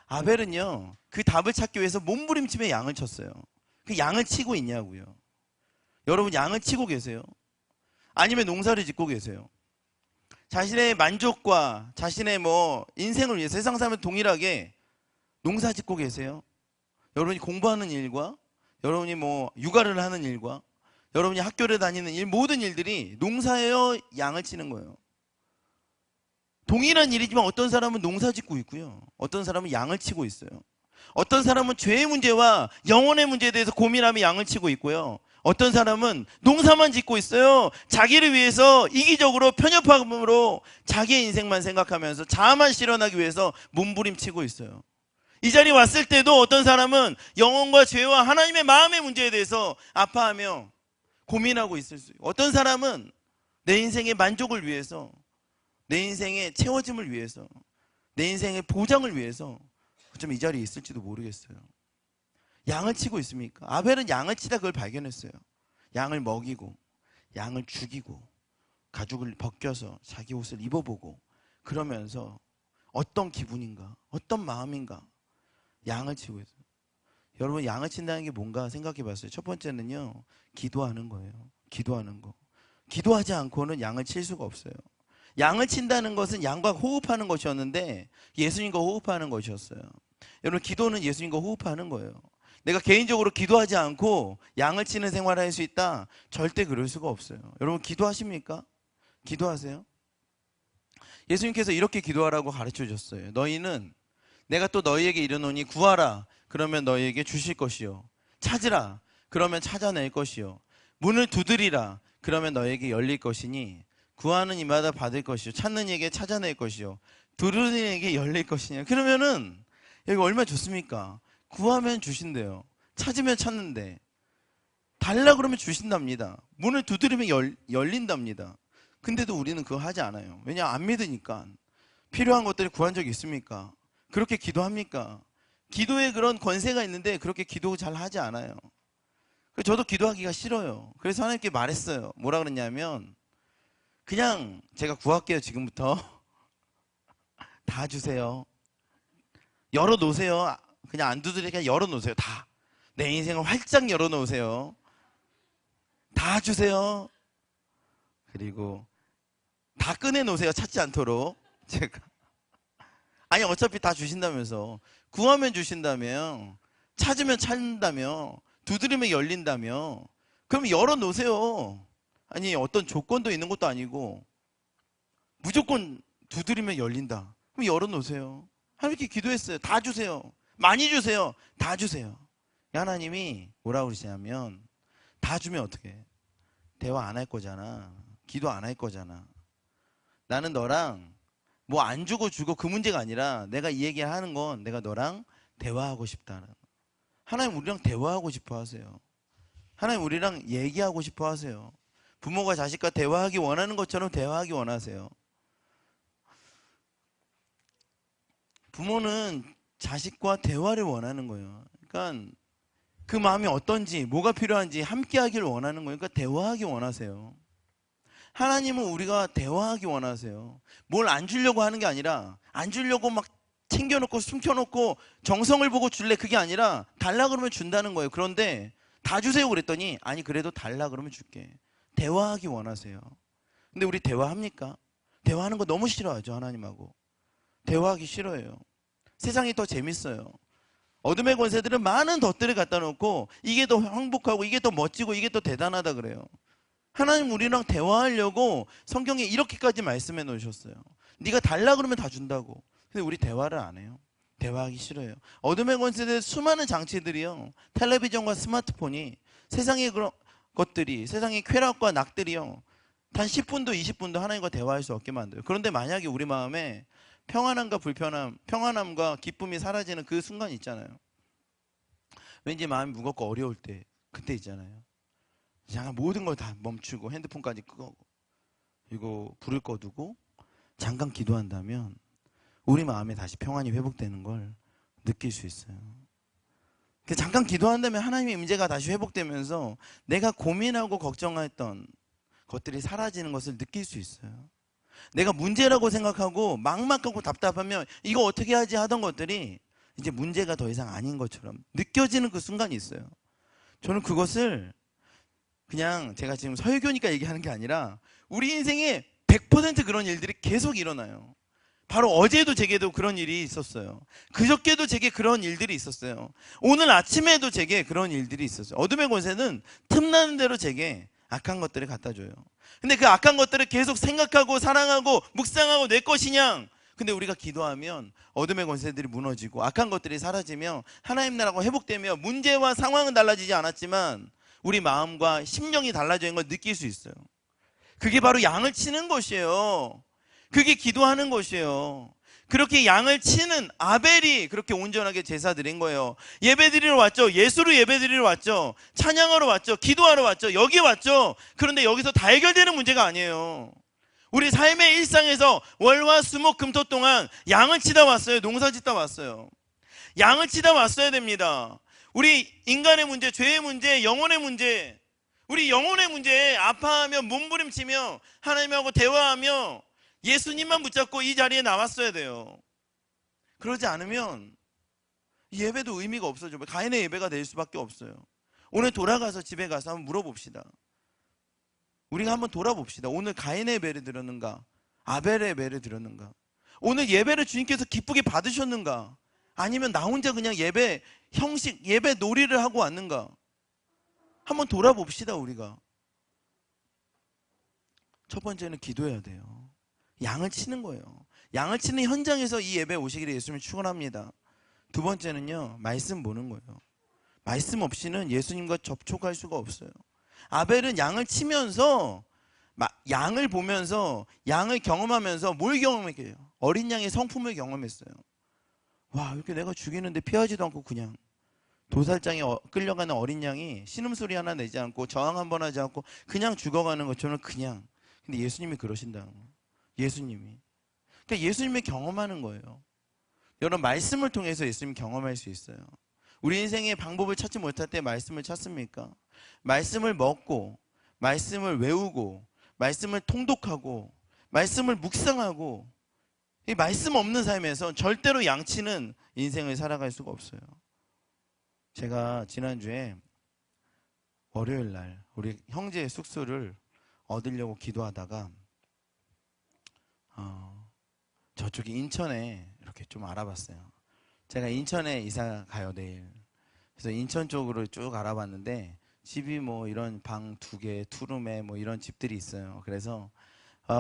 아벨은요, 그 답을 찾기 위해서 몸부림치며 양을 쳤어요. 그 양을 치고 있냐고요. 여러분, 양을 치고 계세요? 아니면 농사를 짓고 계세요? 자신의 만족과 자신의 인생을 위해 세상 사람을 동일하게 농사 짓고 계세요? 여러분이 공부하는 일과 여러분이 육아를 하는 일과 여러분이 학교를 다니는 일, 모든 일들이 농사예요, 양을 치는 거예요. 동일한 일이지만 어떤 사람은 농사 짓고 있고요, 어떤 사람은 양을 치고 있어요. 어떤 사람은 죄의 문제와 영혼의 문제에 대해서 고민하며 양을 치고 있고요, 어떤 사람은 농사만 짓고 있어요. 자기를 위해서 이기적으로 편협함으로 자기의 인생만 생각하면서 자아만 실현하기 위해서 몸부림치고 있어요. 이 자리에 왔을 때도 어떤 사람은 영혼과 죄와 하나님의 마음의 문제에 대해서 아파하며 고민하고 있을 수 있고, 어떤 사람은 내 인생의 만족을 위해서, 내 인생의 채워짐을 위해서, 내 인생의 보장을 위해서 좀 이 자리에 있을지도 모르겠어요. 양을 치고 있습니까? 아벨은 양을 치다 그걸 발견했어요. 양을 먹이고 양을 죽이고 가죽을 벗겨서 자기 옷을 입어보고 그러면서 어떤 기분인가, 어떤 마음인가, 양을 치고 있어요. 여러분, 양을 친다는 게 뭔가 생각해 봤어요. 첫 번째는요, 기도하는 거예요. 기도하는 거. 기도하지 않고는 양을 칠 수가 없어요. 양을 친다는 것은 양과 호흡하는 것이었는데 예수님과 호흡하는 것이었어요. 여러분, 기도는 예수님과 호흡하는 거예요. 내가 개인적으로 기도하지 않고 양을 치는 생활을 할 수 있다? 절대 그럴 수가 없어요. 여러분, 기도하십니까? 기도하세요? 예수님께서 이렇게 기도하라고 가르쳐 주셨어요. 너희는 내가 또 너희에게 이르노니 구하라, 그러면 너희에게 주실 것이요, 찾으라, 그러면 찾아낼 것이요, 문을 두드리라, 그러면 너희에게 열릴 것이니 구하는 이마다 받을 것이요, 찾는 이에게 찾아낼 것이요, 두드리는 이에게 열릴 것이냐. 그러면은 여기 얼마나 좋습니까? 구하면 주신대요. 찾으면 찾는데, 달라 그러면 주신답니다. 문을 두드리면 열린답니다. 근데도 우리는 그거 하지 않아요. 왜냐? 안 믿으니까. 필요한 것들을 구한 적이 있습니까? 그렇게 기도합니까? 기도에 그런 권세가 있는데 그렇게 기도 잘 하지 않아요. 저도 기도하기가 싫어요. 그래서 하나님께 말했어요. 뭐라 그랬냐면, 그냥 제가 구할게요. 지금부터 다 주세요. 열어놓으세요. 그냥 안 두드리게 열어놓으세요. 다. 내 인생을 활짝 열어놓으세요. 다 주세요. 그리고 다 꺼내놓으세요. 찾지 않도록. 제가 아니, 어차피 다 주신다면서. 구하면 주신다며, 찾으면 찾는다며, 두드리면 열린다며. 그럼 열어놓으세요. 아니, 어떤 조건도 있는 것도 아니고 무조건 두드리면 열린다. 그럼 열어놓으세요. 하나님께 기도했어요. 다 주세요. 많이 주세요. 다 주세요. 하나님이 뭐라고 그러시냐면, 다 주면 어떡해? 대화 안 할 거잖아. 기도 안 할 거잖아. 나는 너랑 안 주고 주고 그 문제가 아니라 내가 이 얘기를 하는 건 내가 너랑 대화하고 싶다는. 하나님 우리랑 대화하고 싶어 하세요. 하나님 우리랑 얘기하고 싶어 하세요. 부모가 자식과 대화하기 원하는 것처럼 대화하기 원하세요. 부모는 자식과 대화를 원하는 거예요. 그러니까 그 마음이 어떤지, 뭐가 필요한지 함께 하기를 원하는 거예요. 그러니까 대화하기 원하세요. 하나님은 우리가 대화하기 원하세요. 뭘 안 주려고 하는 게 아니라, 안 주려고 막 챙겨놓고 숨겨놓고 정성을 보고 줄래, 그게 아니라 달라 그러면 준다는 거예요. 그런데 다 주세요 그랬더니 아니 그래도 달라 그러면 줄게. 대화하기 원하세요. 근데 우리 대화합니까? 대화하는 거 너무 싫어하죠. 하나님하고 대화하기 싫어해요. 세상이 더 재밌어요. 어둠의 권세들은 많은 덫들을 갖다 놓고 이게 더 행복하고 이게 더 멋지고 이게 더 대단하다 그래요. 하나님 우리랑 대화하려고 성경에 이렇게까지 말씀해 놓으셨어요. 네가 달라 그러면 다 준다고. 근데 우리 대화를 안 해요. 대화하기 싫어요. 어둠의 권세대 수많은 장치들이요, 텔레비전과 스마트폰이, 세상의 그런 것들이, 세상의 쾌락과 낙들이요, 단 10분도 20분도 하나님과 대화할 수 없게 만들어요. 그런데 만약에 우리 마음에 평안함과 불편함, 평안함과 기쁨이 사라지는 그 순간 있잖아요. 왠지 마음이 무겁고 어려울 때, 그때 있잖아요. 잠깐 모든 걸 다 멈추고 핸드폰까지 끄고 그리고 불을 꺼두고 잠깐 기도한다면 우리 마음에 다시 평안이 회복되는 걸 느낄 수 있어요. 잠깐 기도한다면 하나님의 임재가 다시 회복되면서 내가 고민하고 걱정했던 것들이 사라지는 것을 느낄 수 있어요. 내가 문제라고 생각하고 막막하고 답답하면 이거 어떻게 하지 하던 것들이 이제 문제가 더 이상 아닌 것처럼 느껴지는 그 순간이 있어요. 저는 그것을 그냥 제가 지금 설교니까 얘기하는 게 아니라 우리 인생에 100% 그런 일들이 계속 일어나요. 바로 어제도 제게도 그런 일이 있었어요. 그저께도 제게 그런 일들이 있었어요. 오늘 아침에도 제게 그런 일들이 있었어요. 어둠의 권세는 틈나는 대로 제게 악한 것들을 갖다 줘요. 근데 그 악한 것들을 계속 생각하고 사랑하고 묵상하고 내 것이냐. 근데 우리가 기도하면 어둠의 권세들이 무너지고 악한 것들이 사라지며 하나님 나라가 회복되며 문제와 상황은 달라지지 않았지만 우리 마음과 심령이 달라지는 걸 느낄 수 있어요. 그게 바로 양을 치는 것이에요. 그게 기도하는 것이에요. 그렇게 양을 치는 아벨이 그렇게 온전하게 제사 드린 거예요. 예배 드리러 왔죠. 예수로 예배 드리러 왔죠. 찬양하러 왔죠. 기도하러 왔죠. 여기 왔죠. 그런데 여기서 다 해결되는 문제가 아니에요. 우리 삶의 일상에서 월화 수목 금토 동안 양을 치다 왔어요. 농사 짓다 왔어요. 양을 치다 왔어야 됩니다. 우리 인간의 문제, 죄의 문제, 영혼의 문제, 우리 영혼의 문제에 아파하며 몸부림치며 하나님하고 대화하며 예수님만 붙잡고 이 자리에 나왔어야 돼요. 그러지 않으면 예배도 의미가 없어져. 가인의 예배가 될 수밖에 없어요. 오늘 돌아가서 집에 가서 한번 물어봅시다. 우리가 한번 돌아봅시다. 오늘 가인의 예배를 드렸는가? 아벨의 예배를 드렸는가? 오늘 예배를 주님께서 기쁘게 받으셨는가? 아니면 나 혼자 그냥 예배 형식, 예배 놀이를 하고 왔는가? 한번 돌아봅시다. 우리가 첫 번째는 기도해야 돼요. 양을 치는 거예요. 양을 치는 현장에서 이 예배에 오시기를 예수님을 축원합니다. 두 번째는요, 말씀 보는 거예요. 말씀 없이는 예수님과 접촉할 수가 없어요. 아벨은 양을 치면서 양을 보면서 양을 경험하면서 뭘 경험했게요? 어린 양의 성품을 경험했어요. 와, 이렇게 내가 죽이는데 피하지도 않고 그냥 도살장에 끌려가는 어린 양이 신음소리 하나 내지 않고 저항 한 번 하지 않고 그냥 죽어가는 것처럼 그냥. 근데 예수님이 그러신다는 거예요. 예수님이. 그러니까 예수님이 경험하는 거예요. 여러분, 말씀을 통해서 예수님이 경험할 수 있어요. 우리 인생의 방법을 찾지 못할 때 말씀을 찾습니까? 말씀을 먹고, 말씀을 외우고, 말씀을 통독하고, 말씀을 묵상하고, 이 말씀 없는 삶에서 절대로 양치는 인생을 살아갈 수가 없어요. 제가 지난주에 월요일 날 우리 형제의 숙소를 얻으려고 기도하다가 저쪽에 인천에 이렇게 좀 알아봤어요. 제가 인천에 이사 가요 내일. 그래서 인천 쪽으로 쭉 알아봤는데 집이 뭐 이런 방 2개, 투룸에 뭐 이런 집들이 있어요. 그래서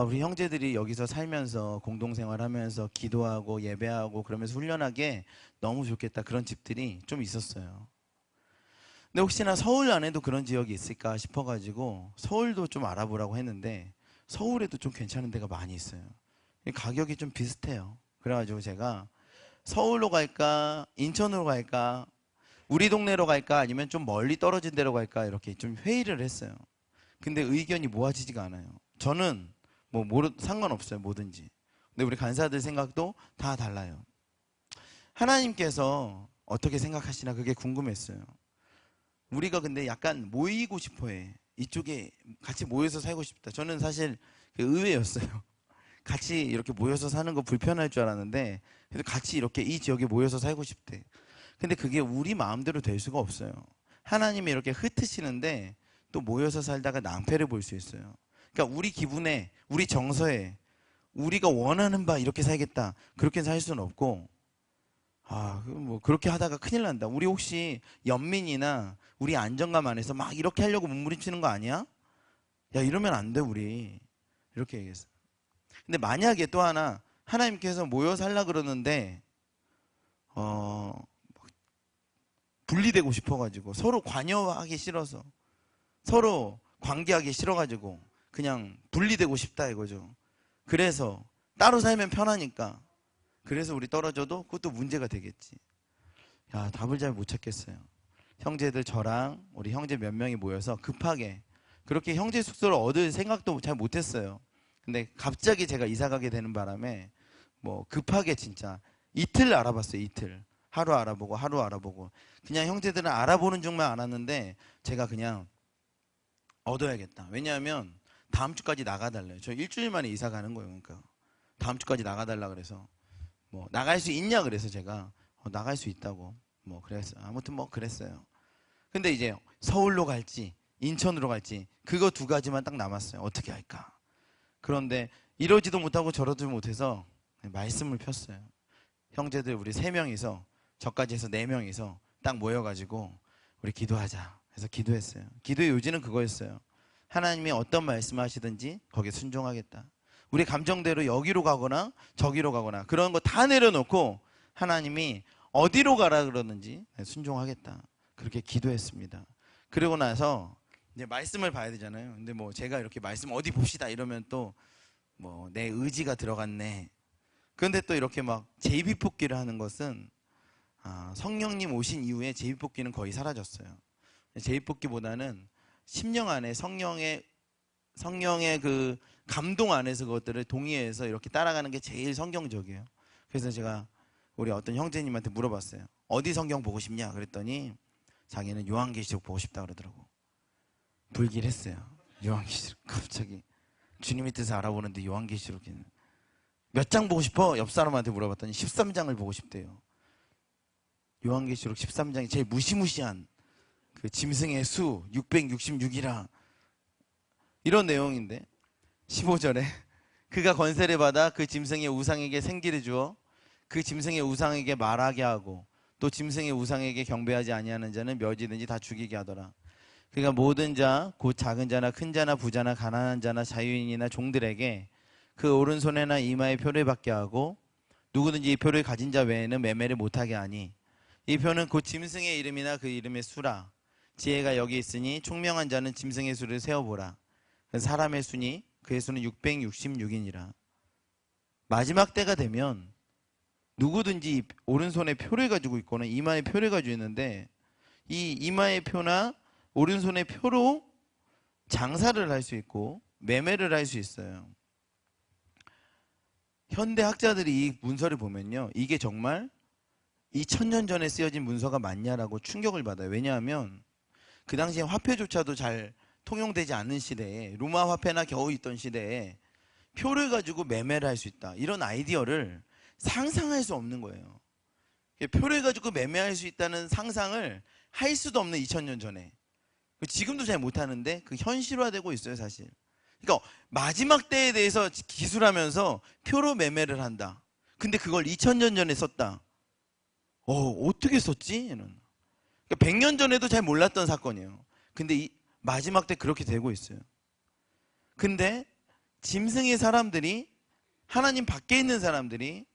우리 형제들이 여기서 살면서 공동생활하면서 기도하고 예배하고 그러면서 훈련하게 너무 좋겠다, 그런 집들이 좀 있었어요. 근데 혹시나 서울 안에도 그런 지역이 있을까 싶어가지고 서울도 좀 알아보라고 했는데 서울에도 좀 괜찮은 데가 많이 있어요. 가격이 좀 비슷해요. 그래가지고 제가 서울로 갈까 인천으로 갈까, 우리 동네로 갈까 아니면 좀 멀리 떨어진 데로 갈까 이렇게 좀 회의를 했어요. 근데 의견이 모아지지가 않아요. 저는 뭐 상관없어요. 뭐든지. 근데 우리 간사들 생각도 다 달라요. 하나님께서 어떻게 생각하시나 그게 궁금했어요. 우리가 근데 약간 모이고 싶어해. 이쪽에 같이 모여서 살고 싶다. 저는 사실 의외였어요. 같이 이렇게 모여서 사는 거 불편할 줄 알았는데 그래도 같이 이렇게 이 지역에 모여서 살고 싶대. 근데 그게 우리 마음대로 될 수가 없어요. 하나님이 이렇게 흩으시는데 또 모여서 살다가 낭패를 볼 수 있어요. 그러니까 우리 기분에, 우리 정서에 우리가 원하는 바 이렇게 살겠다. 그렇게 살 수는 없고, 뭐 그렇게 하다가 큰일 난다. 우리 혹시 연민이나 우리 안정감 안에서 막 이렇게 하려고 몸부림치는 거 아니야? 야, 이러면 안 돼, 우리. 이렇게 얘기했어요. 근데 만약에 또 하나 하나님께서 모여 살라 그러는데 분리되고 싶어가지고 서로 관여하기 싫어서 서로 관계하기 싫어가지고 그냥 분리되고 싶다 이거죠. 그래서 따로 살면 편하니까 그래서 우리 떨어져도 그것도 문제가 되겠지. 야, 답을 잘 못 찾겠어요. 형제들 저랑 우리 형제 몇 명이 모여서 급하게 그렇게 형제 숙소를 얻을 생각도 잘 못했어요. 근데 갑자기 제가 이사 가게 되는 바람에 뭐 급하게 진짜 이틀 알아봤어요. 이틀. 하루 알아보고 하루 알아보고 그냥 형제들은 알아보는 중만 알았는데 제가 그냥 얻어야겠다. 왜냐하면 다음 주까지 나가달래요. 저 일주일 만에 이사 가는 거예요. 그러니까 다음 주까지 나가달라 그래서 뭐 나갈 수 있냐 그래서 제가 나갈 수 있다고 뭐 그랬어요. 아무튼 뭐 그랬어요. 근데 이제 서울로 갈지 인천으로 갈지 그거 두 가지만 딱 남았어요. 어떻게 할까? 그런데 이러지도 못하고 저러지도 못해서 말씀을 폈어요. 형제들 우리 3명이서 저까지 해서 4명이서 딱 모여가지고 우리 기도하자 해서 기도했어요. 기도의 요지는 그거였어요. 하나님이 어떤 말씀하시든지 거기에 순종하겠다. 우리 감정대로 여기로 가거나 저기로 가거나 그런 거 다 내려놓고 하나님이 어디로 가라 그러는지 순종하겠다. 그렇게 기도했습니다. 그러고 나서 이제 말씀을 봐야 되잖아요. 근데 뭐 제가 이렇게 말씀 어디 봅시다 이러면 또 뭐 내 의지가 들어갔네. 그런데 또 이렇게 막 제비뽑기를 하는 것은 성령님 오신 이후에 제비뽑기는 거의 사라졌어요. 제비뽑기보다는 심령 안에 성령의 그 감동 안에서 그것들을 동의해서 이렇게 따라가는 게 제일 성경적이에요. 그래서 제가 우리 어떤 형제님한테 물어봤어요. 어디 성경 보고 싶냐 그랬더니 자기는 요한계시록 보고 싶다 그러더라고. 불길했어요. 요한계시록 갑자기 주님의 뜻을 알아보는데 요한계시록에는 몇 장 보고 싶어? 옆 사람한테 물어봤더니 13장을 보고 싶대요. 요한계시록 13장이 제일 무시무시한 그 짐승의 수 666이라 이런 내용인데 15절에 그가 권세를 받아 그 짐승의 우상에게 생기를 주어 그 짐승의 우상에게 말하게 하고 또 짐승의 우상에게 경배하지 아니하는 자는 멸지든지 다 죽이게 하더라. 그러니까 모든 자, 곧 작은 자나 큰 자나 부자나 가난한 자나 자유인이나 종들에게 그 오른손에나 이마에 표를 받게 하고 누구든지 이 표를 가진 자 외에는 매매를 못하게 하니 이 표는 곧 짐승의 이름이나 그 이름의 수라. 지혜가 여기 있으니 총명한 자는 짐승의 수를 세어보라. 사람의 수니 그의 수는 666이니라. 마지막 때가 되면 누구든지 오른손에 표를 가지고 있거나 이마에 표를 가지고 있는데 이 이마의 표나 오른손의 표로 장사를 할 수 있고 매매를 할 수 있어요. 현대 학자들이 이 문서를 보면요, 이게 정말 2000년 전에 쓰여진 문서가 맞냐라고 충격을 받아요. 왜냐하면 그 당시에 화폐조차도 잘 통용되지 않는 시대에, 로마 화폐나 겨우 있던 시대에 표를 가지고 매매를 할 수 있다, 이런 아이디어를 상상할 수 없는 거예요. 표를 가지고 매매할 수 있다는 상상을 할 수도 없는 2000년 전에, 지금도 잘 못하는데 그 현실화되고 있어요, 사실. 그러니까 마지막 때에 대해서 기술하면서 표로 매매를 한다. 근데 그걸 2000년 전에 썼다. 어떻게 썼지? 그러니까 100년 전에도 잘 몰랐던 사건이에요. 근데 이 마지막 때 그렇게 되고 있어요. 근데 짐승의 사람들이, 하나님 밖에 있는 사람들이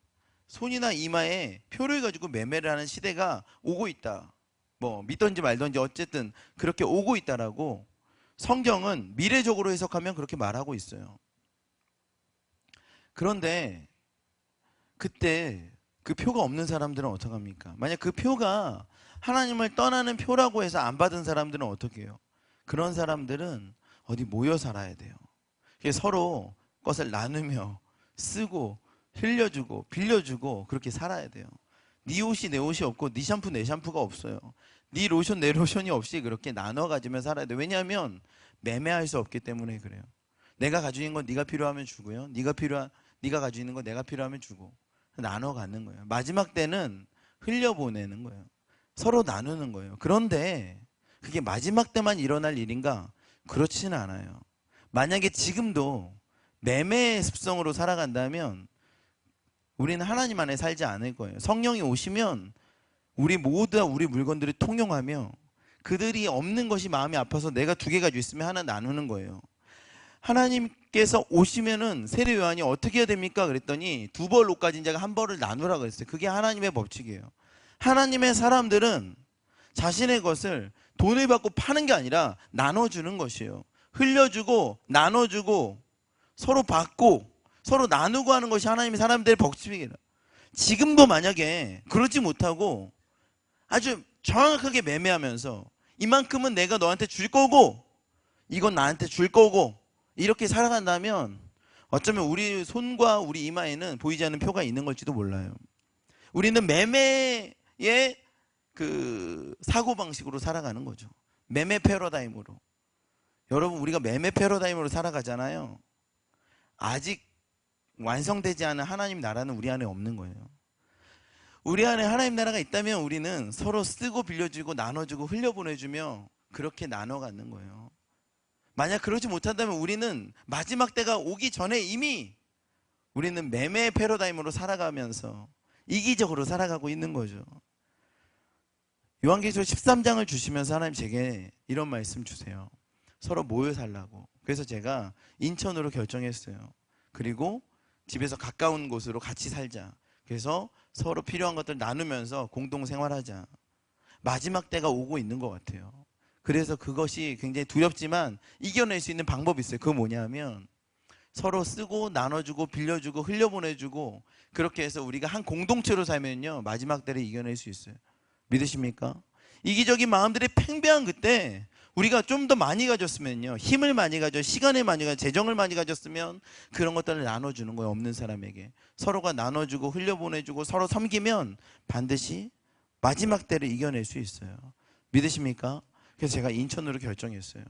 손이나 이마에 표를 가지고 매매를 하는 시대가 오고 있다. 뭐 믿던지 말던지 어쨌든 그렇게 오고 있다라고 성경은 미래적으로 해석하면 그렇게 말하고 있어요. 그런데 그때 그 표가 없는 사람들은 어떡합니까? 만약 그 표가 하나님을 떠나는 표라고 해서 안 받은 사람들은 어떻게 해요? 그런 사람들은 어디 모여 살아야 돼요. 서로 것을 나누며 쓰고 흘려주고 빌려주고 그렇게 살아야 돼요. 네 옷이 내 옷이 없고 네 샴푸 내 샴푸가 없어요. 네 로션 내 로션이 없이 그렇게 나눠 가지며 살아야 돼요. 왜냐하면 매매할 수 없기 때문에 그래요. 내가 가지고 있는 건 네가 필요하면 주고요. 네가 가지고 있는 거 내가 필요하면 주고 나눠 갖는 거예요. 마지막 때는 흘려보내는 거예요. 서로 나누는 거예요. 그런데 그게 마지막 때만 일어날 일인가? 그렇지는 않아요. 만약에 지금도 매매의 습성으로 살아간다면 우리는 하나님 안에 살지 않을 거예요. 성령이 오시면 우리 모두가 우리 물건들을 통용하며 그들이 없는 것이 마음이 아파서 내가 2개 가지고 있으면 하나 나누는 거예요. 하나님께서 오시면은 세례 요한이 어떻게 해야 됩니까? 그랬더니 2벌 옷 가진 자가 1벌을 나누라 그랬어요. 그게 하나님의 법칙이에요. 하나님의 사람들은 자신의 것을 돈을 받고 파는 게 아니라 나눠주는 것이에요. 흘려주고 나눠주고 서로 받고 서로 나누고 하는 것이 하나님의 사람들의 법칙이에요. 지금도 만약에 그러지 못하고 아주 정확하게 매매하면서 이만큼은 내가 너한테 줄 거고 이건 나한테 줄 거고 이렇게 살아간다면 어쩌면 우리 손과 우리 이마에는 보이지 않는 표가 있는 걸지도 몰라요. 우리는 매매의 그 사고방식으로 살아가는 거죠. 매매 패러다임으로. 여러분, 우리가 매매 패러다임으로 살아가잖아요. 아직 완성되지 않은 하나님 나라는 우리 안에 없는 거예요. 우리 안에 하나님 나라가 있다면 우리는 서로 쓰고 빌려주고 나눠주고 흘려보내주며 그렇게 나눠 갖는 거예요. 만약 그러지 못한다면 우리는 마지막 때가 오기 전에 이미 우리는 매매 패러다임으로 살아가면서 이기적으로 살아가고 있는 거죠. 요한계시록 13장을 주시면서 하나님 제게 이런 말씀 주세요. 서로 모여 살라고. 그래서 제가 인천으로 결정했어요. 그리고 집에서 가까운 곳으로 같이 살자. 그래서 서로 필요한 것들 나누면서 공동 생활하자. 마지막 때가 오고 있는 것 같아요. 그래서 그것이 굉장히 두렵지만 이겨낼 수 있는 방법이 있어요. 그거 뭐냐면 서로 쓰고 나눠주고 빌려주고 흘려보내주고 그렇게 해서 우리가 한 공동체로 살면요 마지막 때를 이겨낼 수 있어요. 믿으십니까? 이기적인 마음들이 팽배한 그때 우리가 좀 더 많이 가졌으면요, 힘을 많이 가져, 시간을 많이 가져, 재정을 많이 가졌으면 그런 것들을 나눠주는 거예요. 없는 사람에게 서로가 나눠주고 흘려보내주고 서로 섬기면 반드시 마지막 때를 이겨낼 수 있어요. 믿으십니까? 그래서 제가 인천으로 결정했어요.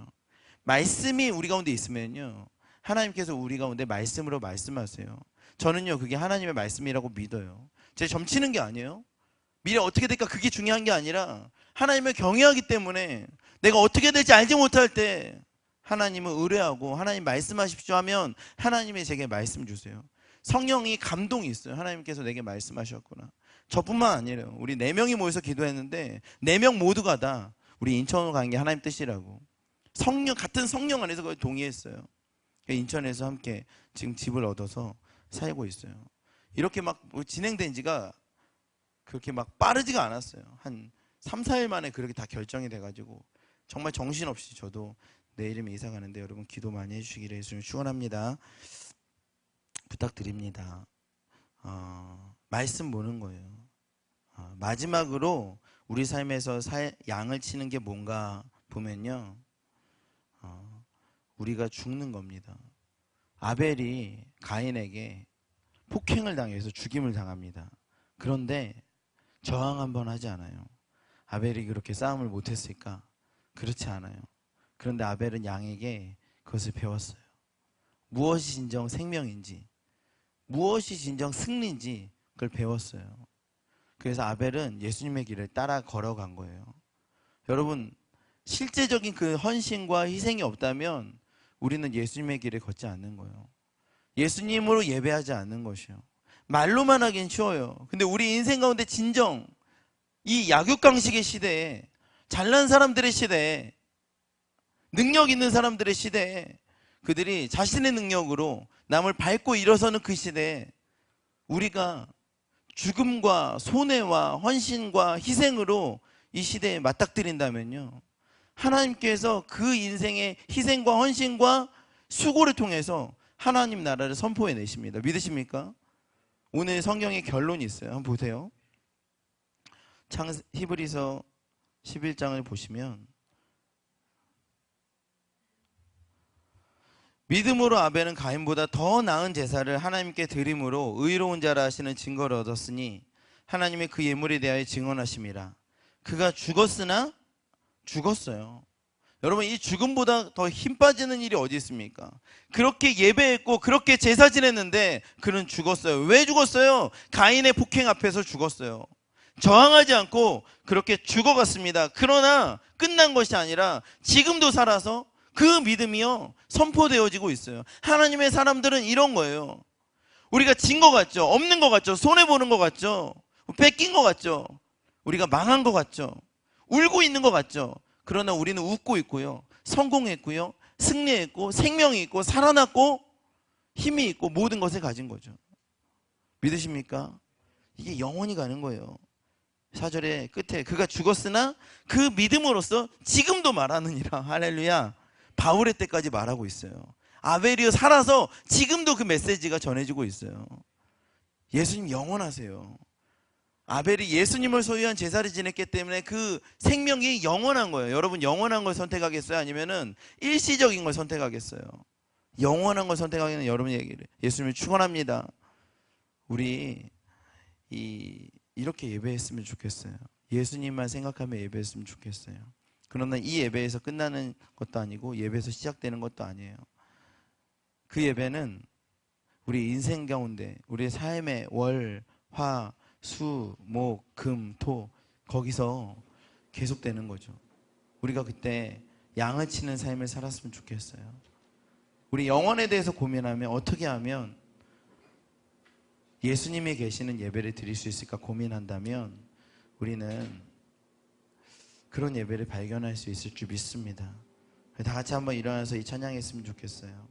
말씀이 우리 가운데 있으면요 하나님께서 우리 가운데 말씀으로 말씀하세요. 저는요 그게 하나님의 말씀이라고 믿어요. 제가 점치는 게 아니에요. 미래 어떻게 될까 그게 중요한 게 아니라 하나님을 경외하기 때문에 내가 어떻게 될지 알지 못할 때 하나님을 의뢰하고 하나님 말씀하십시오 하면 하나님이 제게 말씀 주세요. 성령이 감동이 있어요. 하나님께서 내게 말씀하셨구나. 저뿐만 아니에요. 우리 4명이 모여서 기도했는데 4명 모두가 다 우리 인천으로 가는 게 하나님 뜻이라고 성령, 같은 성령 안에서 거의 동의했어요. 인천에서 함께 지금 집을 얻어서 살고 있어요. 이렇게 막 진행된 지가 그렇게 막 빠르지가 않았어요. 한 3, 4일 만에 그렇게 다 결정이 돼가지고 정말 정신없이 저도 내일이면 이사 가는데 여러분 기도 많이 해주시기를 예수님 축원합니다. 부탁드립니다. 말씀 보는 거예요. 마지막으로 우리 삶에서 양을 치는 게 뭔가 보면요 우리가 죽는 겁니다. 아벨이 가인에게 폭행을 당해서 죽임을 당합니다. 그런데 저항 한번 하지 않아요. 아벨이 그렇게 싸움을 못했을까? 그렇지 않아요. 그런데 아벨은 양에게 그것을 배웠어요. 무엇이 진정 생명인지, 무엇이 진정 승리인지 그걸 배웠어요. 그래서 아벨은 예수님의 길을 따라 걸어간 거예요. 여러분, 실제적인 그 헌신과 희생이 없다면 우리는 예수님의 길을 걷지 않는 거예요. 예수님으로 예배하지 않는 것이요. 말로만 하긴 쉬워요. 근데 우리 인생 가운데 진정 이 약육강식의 시대에 잘난 사람들의 시대에 능력 있는 사람들의 시대에 그들이 자신의 능력으로 남을 밟고 일어서는 그 시대에 우리가 죽음과 손해와 헌신과 희생으로 이 시대에 맞닥뜨린다면요 하나님께서 그 인생의 희생과 헌신과 수고를 통해서 하나님 나라를 선포해 내십니다. 믿으십니까? 오늘 성경의 결론이 있어요. 한번 보세요. 히브리서 11장을 보시면 믿음으로 아벨은 가인보다 더 나은 제사를 하나님께 드림으로 의로운 자라 하시는 증거를 얻었으니 하나님이 그 예물에 대하여 증언하심이라. 그가 죽었으나 죽었어요. 여러분, 이 죽음보다 더 힘 빠지는 일이 어디 있습니까? 그렇게 예배했고 그렇게 제사 지냈는데 그는 죽었어요. 왜 죽었어요? 가인의 폭행 앞에서 죽었어요. 저항하지 않고 그렇게 죽어갔습니다. 그러나 끝난 것이 아니라 지금도 살아서 그 믿음이요 선포되어지고 있어요. 하나님의 사람들은 이런 거예요. 우리가 진 것 같죠? 없는 것 같죠? 손해보는 것 같죠? 뺏긴 것 같죠? 우리가 망한 것 같죠? 울고 있는 것 같죠? 그러나 우리는 웃고 있고요, 성공했고요, 승리했고, 생명이 있고, 살아났고, 힘이 있고, 모든 것을 가진 거죠. 믿으십니까? 이게 영원히 가는 거예요. 4절의 끝에 그가 죽었으나 그 믿음으로써 지금도 말하느니라. 할렐루야. 바울의 때까지 말하고 있어요. 아벨이요 살아서 지금도 그 메시지가 전해지고 있어요. 예수님 영원하세요. 아벨이 예수님을 소유한 제사를 지냈기 때문에 그 생명이 영원한 거예요. 여러분, 영원한 걸 선택하겠어요? 아니면은 일시적인 걸 선택하겠어요? 영원한 걸 선택하기는 여러분이 얘기를 예수님을 축원합니다. 우리 이렇게 예배했으면 좋겠어요. 예수님만 생각하며 예배했으면 좋겠어요. 그러나 이 예배에서 끝나는 것도 아니고 예배에서 시작되는 것도 아니에요. 그 예배는 우리 인생 가운데 우리의 삶의 월, 화, 수, 목, 금, 토 거기서 계속되는 거죠. 우리가 그때 양을 치는 삶을 살았으면 좋겠어요. 우리 영혼에 대해서 고민하면 어떻게 하면 예수님이 계시는 예배를 드릴 수 있을까 고민한다면 우리는 그런 예배를 발견할 수 있을 줄 믿습니다. 다 같이 한번 일어나서 이 찬양했으면 좋겠어요.